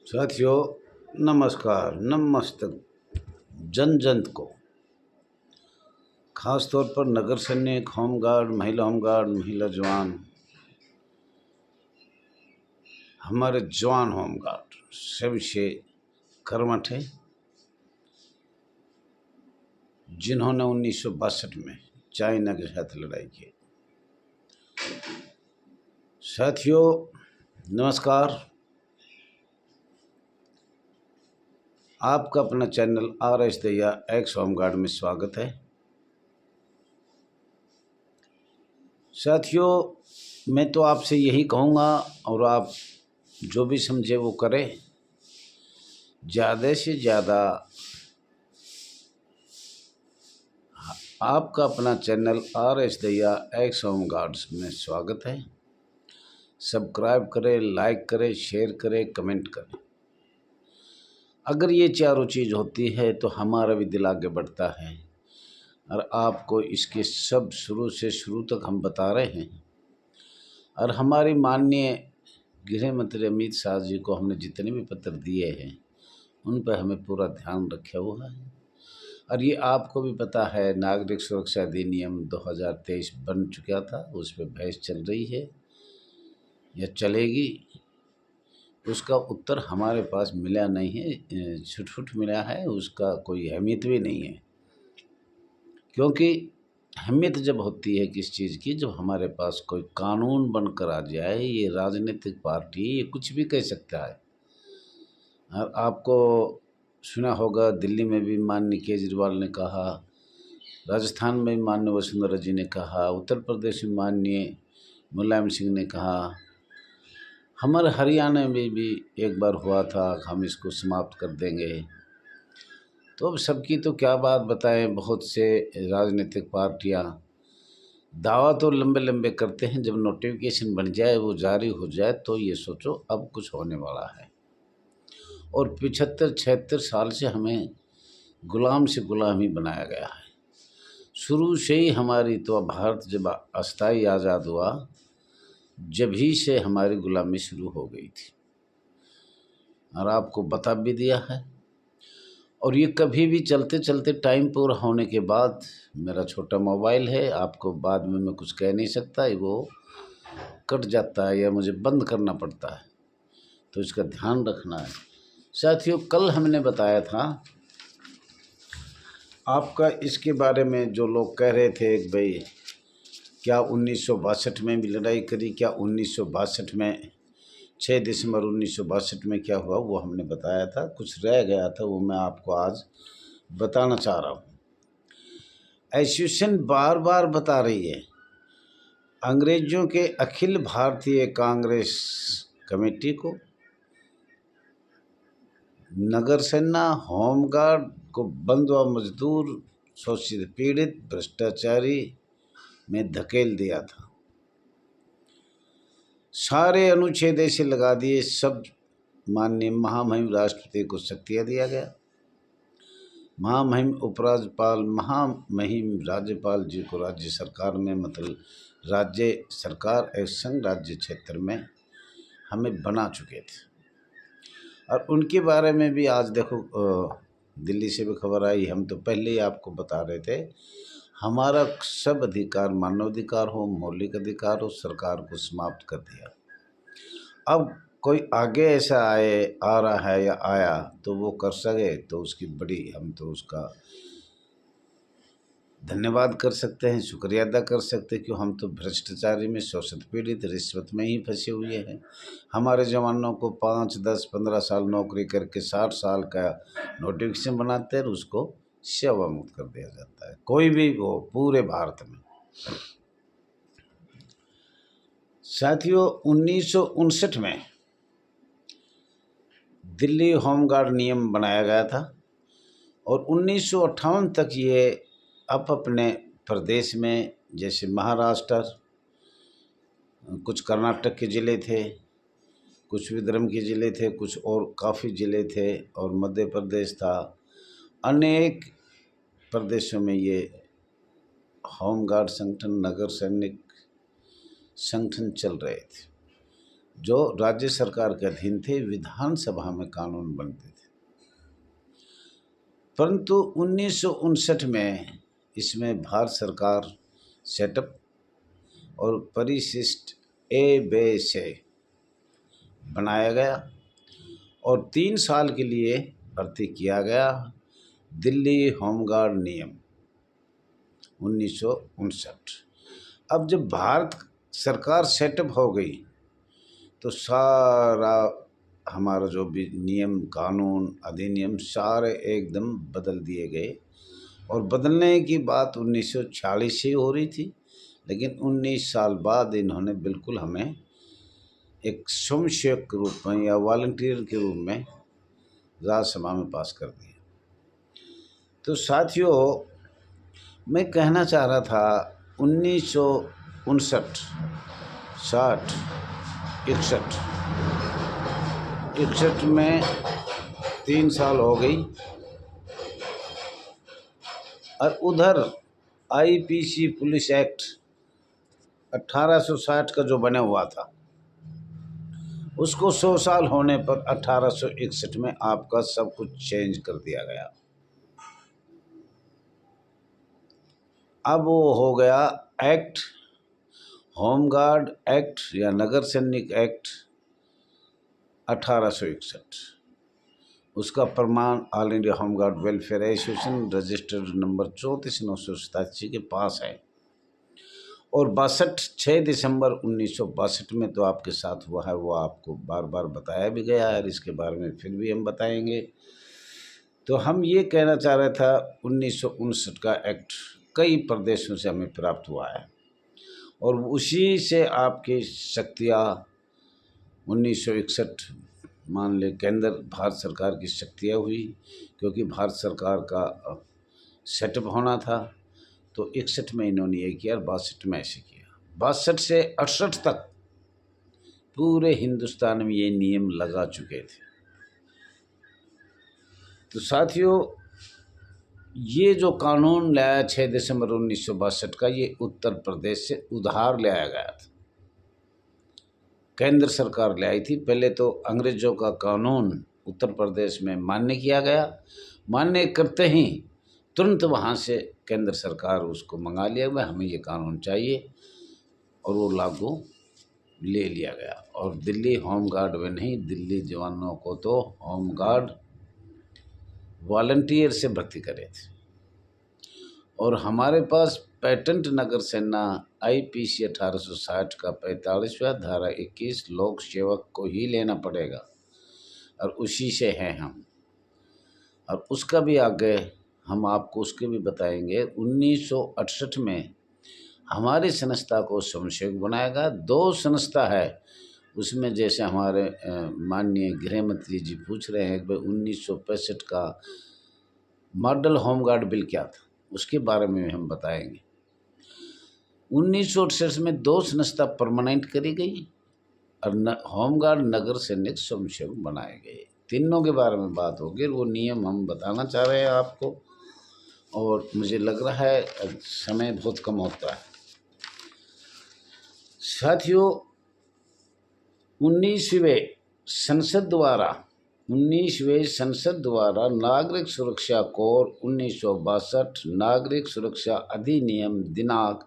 साथियों, नमस्कार। नमस्तक जन जन को, खास तौर पर नगर सैनिक, होमगार्ड, महिला जवान, हमारे जवान होमगार्ड सबसे कर्मठ है, जिन्होंने 1962 में चाइना के साथ लड़ाई की। साथियों, नमस्कार। आपका अपना channel RS Dahiya x home guard में स्वागत है। साथियों, मैं तो आपसे यही कहूँगा और आप जो भी समझे वो करें। ज़्यादा से ज़्यादा आपका अपना channel RS Dahiya x home guards में स्वागत है। सब्सक्राइब करें, लाइक करें, शेयर करें, कमेंट करें। अगर ये चारों चीज़ होती है तो हमारा भी दिल आगे बढ़ता है और आपको इसके सब शुरू से शुरू तक हम बता रहे हैं। और हमारी माननीय गृह मंत्री अमित शाह जी को हमने जितने भी पत्र दिए हैं उन पर हमें पूरा ध्यान रखा हुआ है। और ये आपको भी पता है, नागरिक सुरक्षा अधिनियम 2023 बन चुका था, उस पर बहस चल रही है या चलेगी। उसका उत्तर हमारे पास मिला नहीं है, छुट मिला है, उसका कोई अहमियत भी नहीं है। क्योंकि अहमियत जब होती है किस चीज़ की, जब हमारे पास कोई कानून बनकर आ जाए। ये राजनीतिक पार्टी ये कुछ भी कह सकता है। और आपको सुना होगा, दिल्ली में भी माननीय केजरीवाल ने कहा, राजस्थान में माननीय वसुंधरा जी ने कहा, उत्तर प्रदेश में माननीय मुलायम सिंह ने कहा, हमारे हरियाणा में भी एक बार हुआ था, हम इसको समाप्त कर देंगे। तो अब सबकी तो क्या बात बताएं। बहुत से राजनीतिक पार्टियां दावा तो लंबे लंबे करते हैं, जब नोटिफिकेशन बन जाए, वो जारी हो जाए, तो ये सोचो अब कुछ होने वाला है। और 75-76 साल से हमें गुलाम से गुलाम ही बनाया गया है। शुरू से ही हमारी तो भारत जब अस्थाई आज़ाद हुआ, जब ही से हमारी गुलामी शुरू हो गई थी। और आपको बता भी दिया है। और ये कभी भी चलते चलते टाइम पूरा होने के बाद, मेरा छोटा मोबाइल है, आपको बाद में मैं कुछ कह नहीं सकता, वो कट जाता है या मुझे बंद करना पड़ता है, तो इसका ध्यान रखना है। साथियों, कल हमने बताया था आपका इसके बारे में, जो लोग कह रहे थे कि भाई क्या 1962 में भी लड़ाई करी, क्या 1962 में 6 दिसंबर 1962 में क्या हुआ, वो हमने बताया था। कुछ रह गया था, वो मैं आपको आज बताना चाह रहा हूँ। एसोसिएशन बार बार बता रही है, अंग्रेजों के अखिल भारतीय कांग्रेस कमेटी को, नगर सेना, होमगार्ड को बंधुआ मजदूर, शोषित पीड़ित, भ्रष्टाचारी में धकेल दिया था। सारे अनुच्छेद ऐसे लगा दिए, सब माननीय महामहिम राष्ट्रपति को शक्तियाँ दिया गया। महामहिम उपराज्यपाल, महामहिम राज्यपाल जी को राज्य सरकार में, मतलब राज्य सरकार एवं संघ राज्य क्षेत्र में हमें बना चुके थे। और उनके बारे में भी आज देखो, दिल्ली से भी खबर आई। हम तो पहले ही आपको बता रहे थे, हमारा सब अधिकार, मानवाधिकार हो, मौलिक अधिकार हो, सरकार को समाप्त कर दिया। अब कोई आगे ऐसा आ रहा है या आया तो वो कर सके, तो उसकी बड़ी, हम तो उसका धन्यवाद कर सकते हैं, शुक्रिया अदा कर सकते हैं, क्यों हम तो भ्रष्टाचारी में, शोषित पीड़ित, रिश्वत में ही फंसे हुए हैं। हमारे जवानों को 5, 10, 15 साल नौकरी करके 60 साल का नोटिफिकेशन बनाते हैं, उसको सेवा मुक्त कर दिया जाता है, कोई भी वो, पूरे भारत में। साथियों, 1959 में दिल्ली होमगार्ड नियम बनाया गया था और 1958 तक ये अपने प्रदेश में, जैसे महाराष्ट्र, कुछ कर्नाटक के ज़िले थे, कुछ विदर्भ के ज़िले थे, कुछ और काफ़ी ज़िले थे, और मध्य प्रदेश था, अनेक प्रदेशों में ये होमगार्ड संगठन, नगर सैनिक संगठन चल रहे थे। जो राज्य सरकार के अधीन थे, विधानसभा में कानून बनते थे। परंतु 1959 में इसमें भारत सरकार सेटअप और परिशिष्ट ए बे से बनाया गया और 3 साल के लिए भर्ती किया गया। दिल्ली होमगार्ड नियम 1959। अब जब भारत सरकार सेटअप हो गई तो सारा हमारा जो भी नियम, कानून, अधिनियम सारे एकदम बदल दिए गए। और बदलने की बात 1946 से हो रही थी, लेकिन 19 साल बाद इन्होंने बिल्कुल हमें एक स्वयंसेवक के रूप में या वॉलंटियर के रूप में राज्यसभा में पास कर दिया। तो साथियों, मैं कहना चाह रहा था 1959, 60, 61 में 3 साल हो गई। और उधर आईपीसी पुलिस एक्ट 1860 का जो बना हुआ था, उसको 100 साल होने पर 1861 में आपका सब कुछ चेंज कर दिया गया। अब वो हो गया एक्ट, होमगार्ड एक्ट या नगर सैनिक एक्ट 1861। उसका प्रमाण all India home guard welfare association registered number 34/987 के पास है। और 6 दिसंबर 1962 में तो आपके साथ हुआ है, वो आपको बार बार बताया भी गया है और इसके बारे में फिर भी हम बताएंगे। तो हम ये कहना चाह रहे था 1959 का एक्ट कई प्रदेशों से हमें प्राप्त हुआ है और उसी से आपकी शक्तियाँ 1961 मान ले केंद्र भारत सरकार की शक्तियाँ हुई, क्योंकि भारत सरकार का सेटअप होना था। तो 61 में इन्होंने ये किया और 62 में ऐसे किया। 62 से 68 तक पूरे हिंदुस्तान में ये नियम लगा चुके थे। तो साथियों, ये जो कानून लाया 6 दिसंबर 1962 का, ये उत्तर प्रदेश से उधार लाया गया था। केंद्र सरकार ले आई थी। पहले तो अंग्रेज़ों का कानून उत्तर प्रदेश में मान्य किया गया। मान्य करते ही तुरंत वहाँ से केंद्र सरकार उसको मंगा लिया गया, हमें ये कानून चाहिए, और वो लागू ले लिया गया। और दिल्ली होमगार्ड में नहीं, दिल्ली जवानों को तो होमगार्ड वॉलंटियर से भर्ती करे थे। और हमारे पास पेटेंट नगर सेना आईपीसी 1860 का 45वां धारा 21 लोक सेवक को ही लेना पड़ेगा और उसी से हैं हम। और उसका भी आगे हम आपको उसके भी बताएंगे। 1968 में हमारी संस्था को स्वयंसेवक बनाया गया। 2 संस्था है उसमें, जैसे हमारे माननीय गृह मंत्री जी पूछ रहे हैं कि 1965 का मॉडल होमगार्ड बिल क्या था, उसके बारे में हम बताएंगे। 1968 में 2 संस्था परमानेंट करी गई और होमगार्ड नगर सैनिक स्वयंसेवक बनाए गए। तीनों के बारे में बात होगी, वो नियम हम बताना चाह रहे हैं आपको। और मुझे लग रहा है समय बहुत कम होता है। साथियों, 19वें संसद द्वारा नागरिक सुरक्षा कोड 1962 नागरिक सुरक्षा अधिनियम दिनांक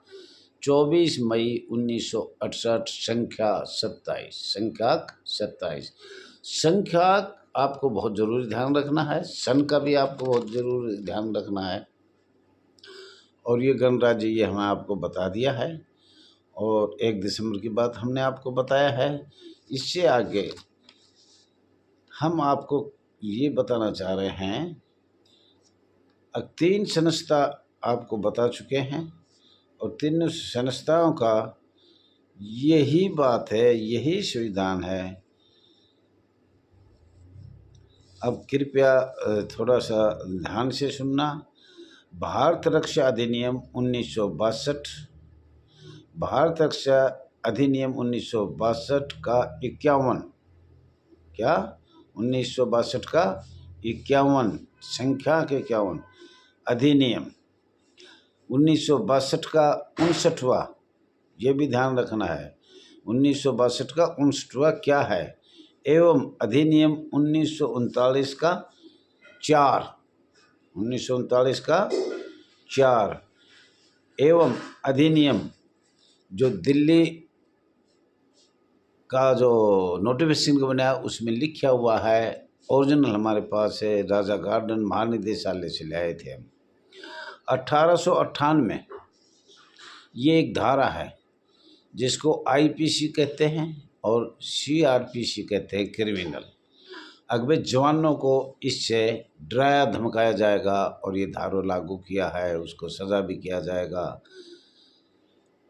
24 मई 1968 संख्या 27 संख्या आपको बहुत ज़रूरी ध्यान रखना है। सन का भी आपको बहुत ज़रूरी ध्यान रखना है। और ये गणराज्य ये हमें आपको बता दिया है और 1 दिसंबर की बात हमने आपको बताया है। इससे आगे हम आपको ये बताना चाह रहे हैं, 3 संस्था आपको बता चुके हैं और 3 संस्थाओं का यही बात है, यही संविधान है। अब कृपया थोड़ा सा ध्यान से सुनना। भारत रक्षा अधिनियम 1962, भारत रक्षा अधिनियम 1962 का 51, क्या 1962 का 51 संख्या के 51 अधिनियम 1962 का 59वां, ये भी ध्यान रखना है। 1962 का 59वां क्या है एवं अधिनियम 1939 का 4, 1939 का 4 एवं अधिनियम जो दिल्ली का जो नोटिफिकेशन बनाया उसमें लिखा हुआ है, ओरिजिनल हमारे पास है, राजा गार्डन महानिदेशालय से लाए थे हम। 1898 में ये एक धारा है जिसको आईपीसी कहते हैं और सीआरपीसी कहते हैं, क्रिमिनल। अगले जवानों को इससे डराया धमकाया जाएगा और ये धारा लागू किया है, उसको सज़ा भी किया जाएगा।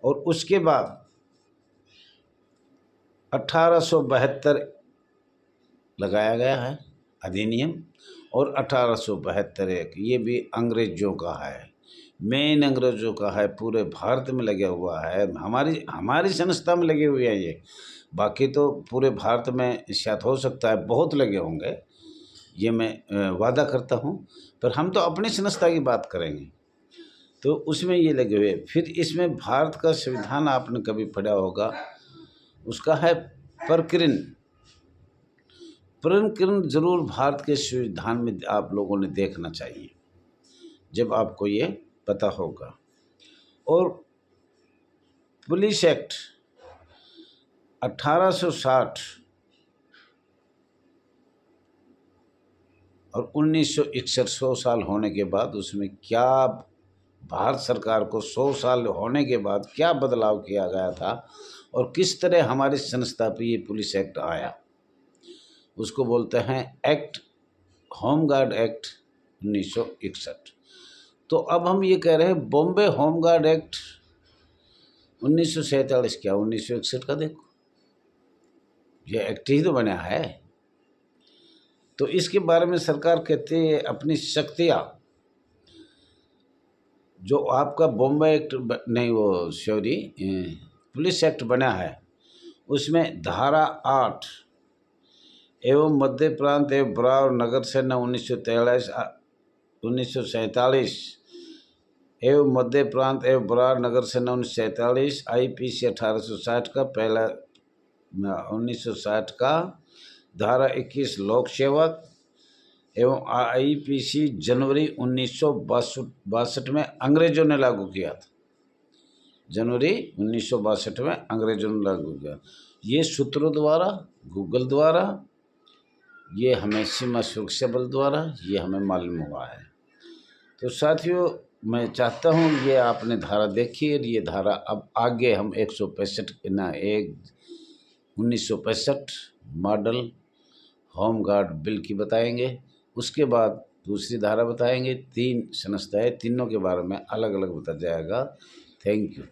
और उसके बाद 1872 लगाया गया है अधिनियम, और 1872 एक ये भी अंग्रेज़ों का है, मेन अंग्रेज़ों का है, पूरे भारत में लगा हुआ है। हमारी संस्था में लगे हुए हैं ये, बाकी तो पूरे भारत में शायद हो सकता है बहुत लगे होंगे, ये मैं वादा करता हूँ, पर हम तो अपनी संस्था की बात करेंगे। तो उसमें ये लगे हुए। फिर इसमें भारत का संविधान आपने कभी पढ़ा होगा, उसका है प्रकरण जरूर भारत के संविधान में आप लोगों ने देखना चाहिए, जब आपको ये पता होगा। और पुलिस एक्ट 1860 और 1961 100 साल होने के बाद उसमें क्या भारत सरकार को 100 साल होने के बाद क्या बदलाव किया गया था और किस तरह हमारी संस्था पर ये पुलिस एक्ट आया, उसको बोलते हैं एक्ट, होमगार्ड एक्ट 1961। तो अब हम ये कह रहे हैं बॉम्बे होमगार्ड एक्ट 1947 क्या 1961 का, देखो ये एक्ट ही तो बना है। तो इसके बारे में सरकार कहती है अपनी शक्तियाँ, जो आपका बॉम्बे एक्ट नहीं वो सॉरी पुलिस एक्ट बना है, उसमें धारा 8 एवं मध्य प्रांत एवं बरार नगर सेना 1947 एवं मध्य प्रांत एवं बरार नगर सेना 1947, आईपीसी 1860 का पहला 1960 का धारा 21 लोक सेवक एवं आईपीसी जनवरी 1962 में अंग्रेजों ने लागू किया था, जनवरी 1962 में अंग्रेजों ने लागू किया। ये सूत्रों द्वारा, गूगल द्वारा, ये हमें सीमा सुरक्षा बल द्वारा ये हमें मालूम हुआ है। तो साथियों, मैं चाहता हूँ ये आपने धारा देखी और ये धारा अब आगे हम 1965 मॉडल होमगार्ड बिल की बताएंगे, उसके बाद दूसरी धारा बताएंगे, 3 संस्थाएं, तीनों के बारे में अलग अलग बताया जाएगा। Thank you.